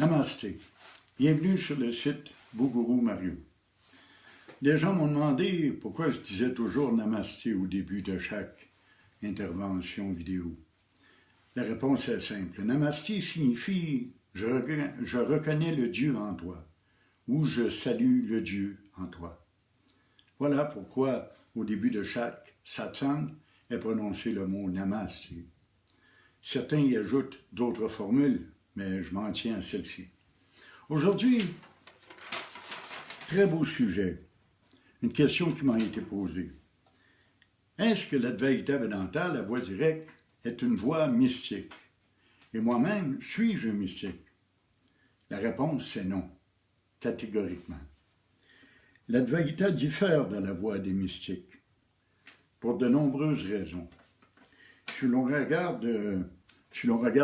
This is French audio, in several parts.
Namasté. Bienvenue sur le site Bougourou Mario. Les gens m'ont demandé pourquoi je disais toujours Namasté au début de chaque intervention vidéo. La réponse est simple. Namasté signifie je reconnais le Dieu en toi ou je salue le Dieu en toi. Voilà pourquoi au début de chaque satsang est prononcé le mot Namasté. Certains y ajoutent d'autres formules, mais je m'en tiens à celle-ci. Aujourd'hui, très beau sujet, une question qui m'a été posée. Est-ce que l'Advaita Vedanta, la voie directe, est une voie mystique? Et moi-même, suis-je un mystique? La réponse, c'est non, catégoriquement. L'Advaita diffère de la voie des mystiques, pour de nombreuses raisons. Si l'on regarde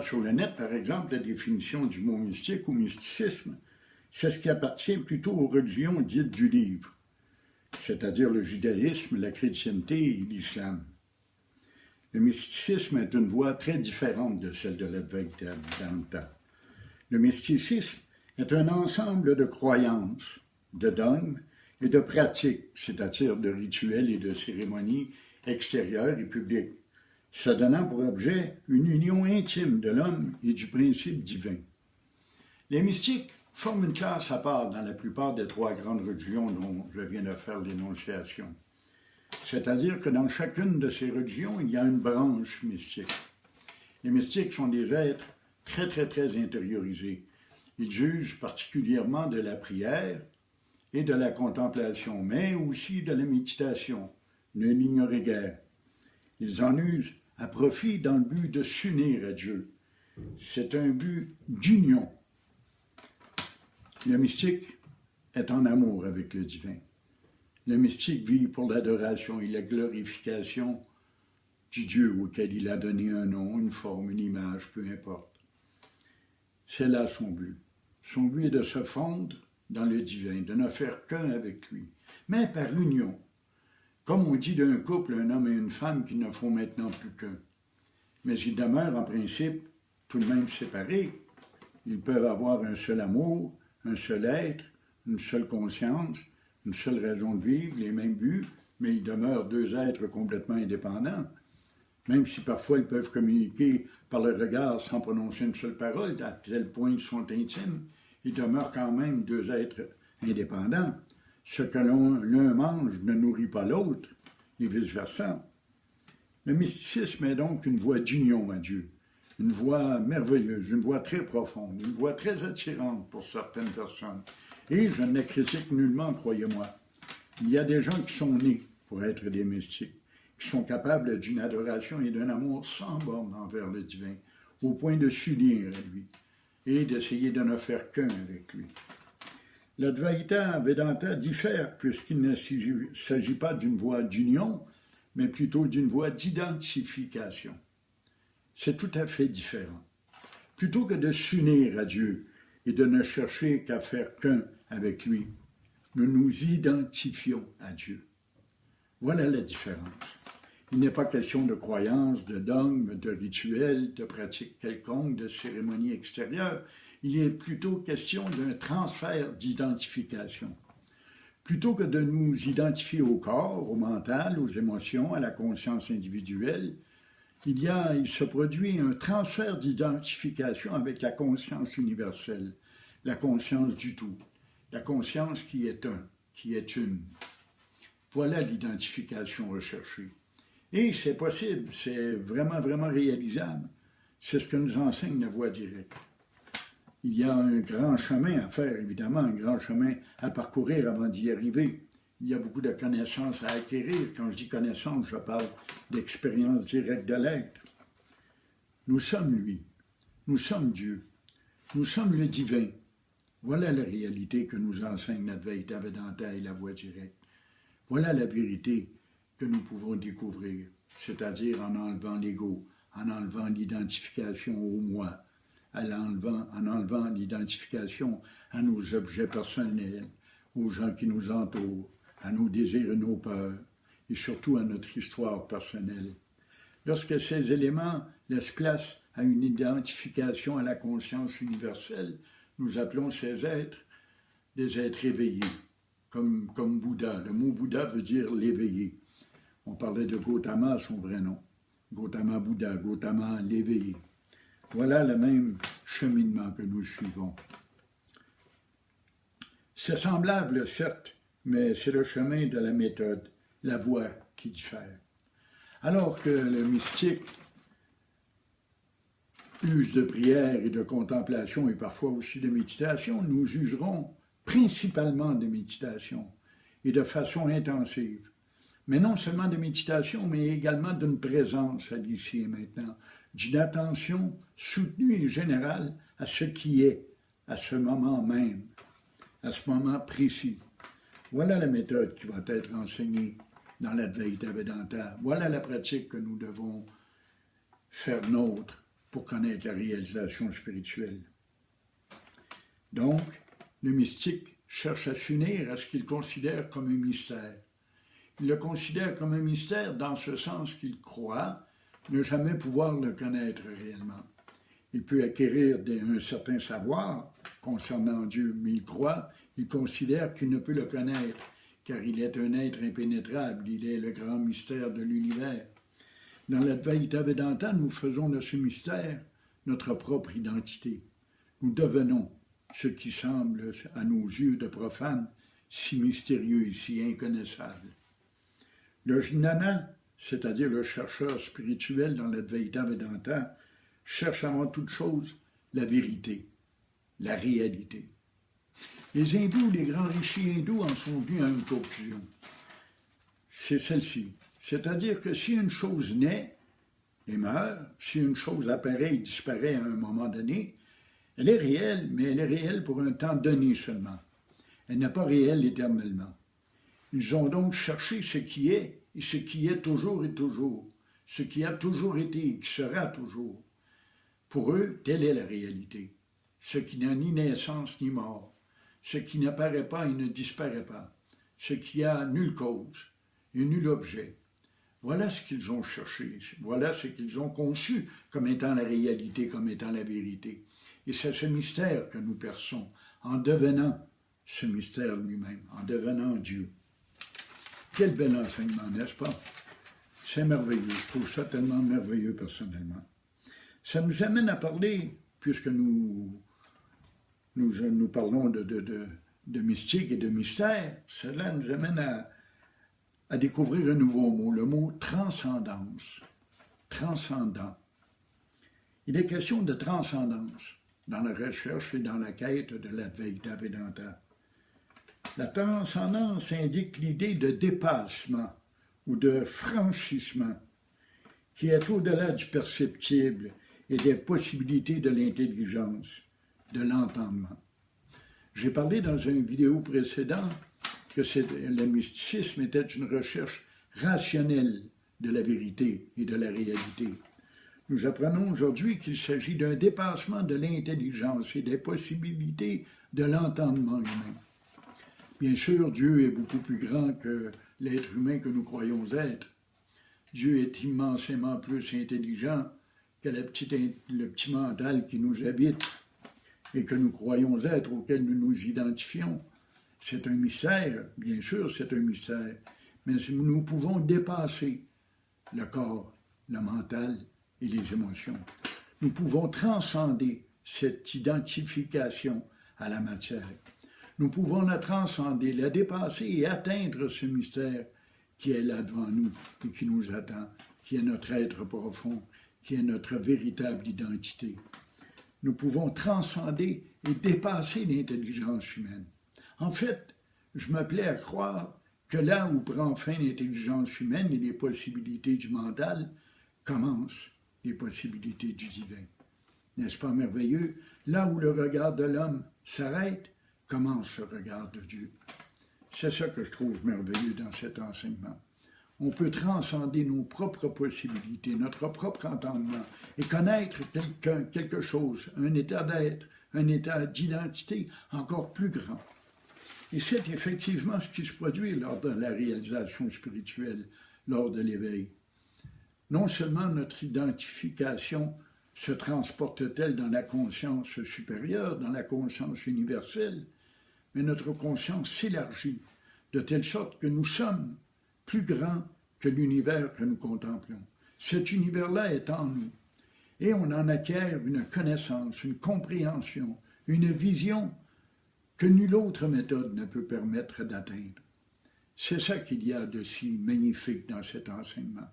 sur le net, par exemple, la définition du mot mystique ou mysticisme, c'est ce qui appartient plutôt aux religions dites du livre, c'est-à-dire le judaïsme, la chrétienté et l'islam. Le mysticisme est une voie très différente de celle de l'Advaita Vedanta. Le mysticisme est un ensemble de croyances, de dogmes et de pratiques, c'est-à-dire de rituels et de cérémonies extérieures et publiques, se donnant pour objet une union intime de l'homme et du principe divin. Les mystiques forment une classe à part dans la plupart des trois grandes religions dont je viens de faire l'énonciation. C'est-à-dire que dans chacune de ces religions, il y a une branche mystique. Les mystiques sont des êtres très intériorisés. Ils jugent particulièrement de la prière et de la contemplation, mais aussi de la méditation, ne l'ignorez guère. Ils en usent à profit dans le but de s'unir à Dieu. C'est un but d'union. Le mystique est en amour avec le divin. Le mystique vit pour l'adoration et la glorification du Dieu auquel il a donné un nom, une forme, une image, peu importe. C'est là son but. Son but est de se fondre dans le divin, de ne faire qu'un avec lui, mais par union. Comme on dit d'un couple, un homme et une femme qui ne font maintenant plus qu'un. Mais ils demeurent en principe tout de même séparés. Ils peuvent avoir un seul amour, un seul être, une seule conscience, une seule raison de vivre, les mêmes buts, mais ils demeurent deux êtres complètement indépendants. Même si parfois ils peuvent communiquer par le regard sans prononcer une seule parole, à tel point ils sont intimes, ils demeurent quand même deux êtres indépendants. Ce que l'un mange ne nourrit pas l'autre, et vice-versa. Le mysticisme est donc une voie d'union à Dieu, une voie merveilleuse, une voie très profonde, une voie très attirante pour certaines personnes. Et je ne la critique nullement, croyez-moi. Il y a des gens qui sont nés pour être des mystiques, qui sont capables d'une adoration et d'un amour sans borne envers le divin, au point de s'unir à lui et d'essayer de ne faire qu'un avec lui. L'Advaita Vedanta diffère puisqu'il ne s'agit pas d'une voie d'union, mais plutôt d'une voie d'identification. C'est tout à fait différent. Plutôt que de s'unir à Dieu et de ne chercher qu'à faire qu'un avec lui, nous nous identifions à Dieu. Voilà la différence. Il n'est pas question de croyances, de dogmes, de rituels, de pratiques quelconques, de cérémonies extérieures. Il est plutôt question d'un transfert d'identification. Plutôt que de nous identifier au corps, au mental, aux émotions, à la conscience individuelle, il se produit un transfert d'identification avec la conscience universelle, la conscience du tout, la conscience qui est un, qui est une. Voilà l'identification recherchée. Et c'est possible, c'est vraiment réalisable. C'est ce que nous enseigne la voie directe. Il y a un grand chemin à faire, évidemment, un grand chemin à parcourir avant d'y arriver. Il y a beaucoup de connaissances à acquérir. Quand je dis connaissances, je parle d'expérience directe de l'être. Nous sommes lui. Nous sommes Dieu. Nous sommes le divin. Voilà la réalité que nous enseigne l'Advaita Vedanta et la voie directe. Voilà la vérité que nous pouvons découvrir, c'est-à-dire en enlevant l'ego, en enlevant l'identification au moi, en enlevant l'identification à nos objets personnels, aux gens qui nous entourent, à nos désirs et nos peurs, et surtout à notre histoire personnelle. Lorsque ces éléments laissent place à une identification à la conscience universelle, nous appelons ces êtres des êtres éveillés, comme Bouddha. Le mot Bouddha veut dire l'éveillé. On parlait de Gautama, son vrai nom. Gautama Bouddha, Gautama l'éveillé. Voilà le même cheminement que nous suivons. C'est semblable, certes, mais c'est le chemin de la méthode, la voie qui diffère. Alors que le mystique use de prière et de contemplation et parfois aussi de méditation, nous userons principalement de méditation et de façon intensive. Mais non seulement de méditation, mais également d'une présence à l'ici et maintenant, d'une attention soutenue et générale à ce qui est, à ce moment même, à ce moment précis. Voilà la méthode qui va être enseignée dans l'Advaita Vedanta. Voilà la pratique que nous devons faire nôtre pour connaître la réalisation spirituelle. Donc, le mystique cherche à s'unir à ce qu'il considère comme un mystère. Il le considère comme un mystère dans ce sens qu'il croit ne jamais pouvoir le connaître réellement. Il peut acquérir un certain savoir concernant Dieu, mais il considère qu'il ne peut le connaître, car il est un être impénétrable, il est le grand mystère de l'univers. Dans l'Advaita Vedanta, nous faisons de ce mystère notre propre identité. Nous devenons ce qui semble à nos yeux de profanes si mystérieux et si inconnaissable. Le jnana, c'est-à-dire le chercheur spirituel dans l'Advaita Vedanta, cherche avant toute chose la vérité, la réalité. Les hindous, les grands rishis hindous en sont venus à une conclusion. C'est celle-ci. C'est-à-dire que si une chose naît et meurt, si une chose apparaît et disparaît à un moment donné, elle est réelle, mais elle est réelle pour un temps donné seulement. Elle n'est pas réelle éternellement. Ils ont donc cherché ce qui est et ce qui est toujours et toujours, ce qui a toujours été et qui sera toujours. Pour eux, telle est la réalité, ce qui n'a ni naissance ni mort, ce qui n'apparaît pas et ne disparaît pas, ce qui a nulle cause et nul objet. Voilà ce qu'ils ont cherché, voilà ce qu'ils ont conçu comme étant la réalité, comme étant la vérité. Et c'est ce mystère que nous perçons en devenant ce mystère lui-même, en devenant Dieu. Quel bel enseignement, n'est-ce pas? C'est merveilleux, je trouve ça tellement merveilleux personnellement. Ça nous amène à parler, puisque nous parlons de mystique et de mystère, cela nous amène à découvrir un nouveau mot, le mot transcendance. Transcendant. Il est question de transcendance dans la recherche et dans la quête de l'Advaita Vedanta. La transcendance indique l'idée de dépassement ou de franchissement qui est au-delà du perceptible et des possibilités de l'intelligence, de l'entendement. J'ai parlé dans une vidéo précédente que le mysticisme était une recherche rationnelle de la vérité et de la réalité. Nous apprenons aujourd'hui qu'il s'agit d'un dépassement de l'intelligence et des possibilités de l'entendement humain. Bien sûr, Dieu est beaucoup plus grand que l'être humain que nous croyons être. Dieu est immensément plus intelligent que le petit mental qui nous habite et que nous croyons être, auquel nous nous identifions. C'est un mystère, bien sûr, c'est un mystère, mais nous pouvons dépasser le corps, le mental et les émotions. Nous pouvons transcender cette identification à la matière. Nous pouvons la transcender, la dépasser et atteindre ce mystère qui est là devant nous et qui nous attend, qui est notre être profond, qui est notre véritable identité. Nous pouvons transcender et dépasser l'intelligence humaine. En fait, je me plais à croire que là où prend fin l'intelligence humaine et les possibilités du mental, commencent les possibilités du divin. N'est-ce pas merveilleux? Là où le regard de l'homme s'arrête, commence le regard de Dieu. C'est ça que je trouve merveilleux dans cet enseignement. On peut transcender nos propres possibilités, notre propre entendement, et connaître quelque chose, un état d'être, un état d'identité encore plus grand. Et c'est effectivement ce qui se produit lors de la réalisation spirituelle, lors de l'éveil. Non seulement notre identification se transporte-t-elle dans la conscience supérieure, dans la conscience universelle, mais notre conscience s'élargit de telle sorte que nous sommes plus grands que l'univers que nous contemplons. Cet univers-là est en nous. Et on en acquiert une connaissance, une compréhension, une vision que nulle autre méthode ne peut permettre d'atteindre. C'est ça qu'il y a de si magnifique dans cet enseignement.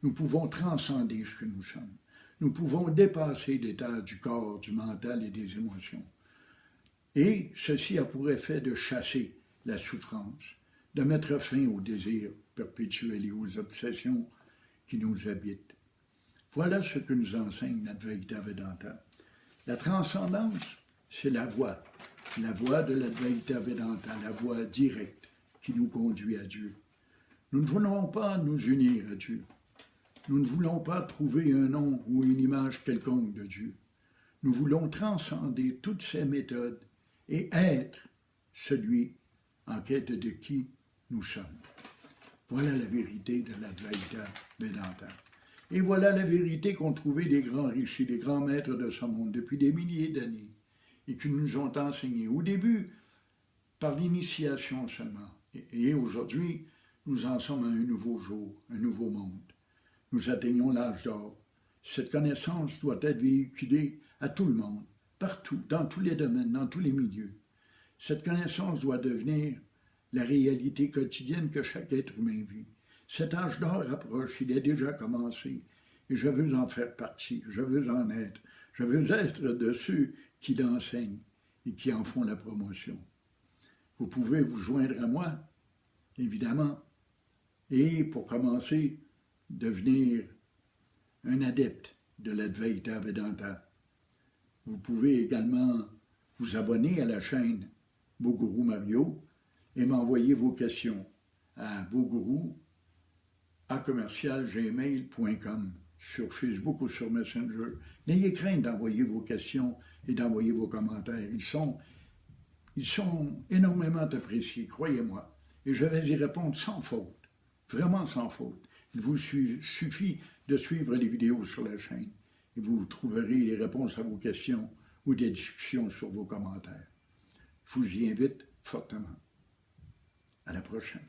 Nous pouvons transcender ce que nous sommes. Nous pouvons dépasser l'état du corps, du mental et des émotions. Et ceci a pour effet de chasser la souffrance, de mettre fin aux désirs perpétuels et aux obsessions qui nous habitent. Voilà ce que nous enseigne l'Advaita Vedanta. La transcendance, c'est la voie de l'Advaita Vedanta, la voie directe qui nous conduit à Dieu. Nous ne voulons pas nous unir à Dieu. Nous ne voulons pas trouver un nom ou une image quelconque de Dieu. Nous voulons transcender toutes ces méthodes et être celui en quête de qui nous sommes. Voilà la vérité de l'Advaita Vedanta. Et voilà la vérité qu'ont trouvée les grands riches, les grands maîtres de ce monde depuis des milliers d'années et qui nous ont enseigné au début par l'initiation seulement. Et aujourd'hui, nous en sommes à un nouveau jour, un nouveau monde. Nous atteignons l'âge d'or. Cette connaissance doit être véhiculée à tout le monde, partout, dans tous les domaines, dans tous les milieux. Cette connaissance doit devenir la réalité quotidienne que chaque être humain vit. Cet âge d'or approche, il a déjà commencé, et je veux en faire partie, je veux en être. Je veux être de ceux qui l'enseignent et qui en font la promotion. Vous pouvez vous joindre à moi, évidemment, et pour commencer, devenir un adepte de l'Advaita Vedanta. Vous pouvez également vous abonner à la chaîne Boguru Mario et m'envoyer vos questions à boguru@gmail.com sur Facebook ou sur Messenger. N'ayez crainte d'envoyer vos questions et d'envoyer vos commentaires. Ils sont énormément appréciés, croyez-moi. Et je vais y répondre sans faute, vraiment sans faute. Il vous suffit de suivre les vidéos sur la chaîne et vous trouverez les réponses à vos questions ou des discussions sur vos commentaires. Je vous y invite fortement. À la prochaine.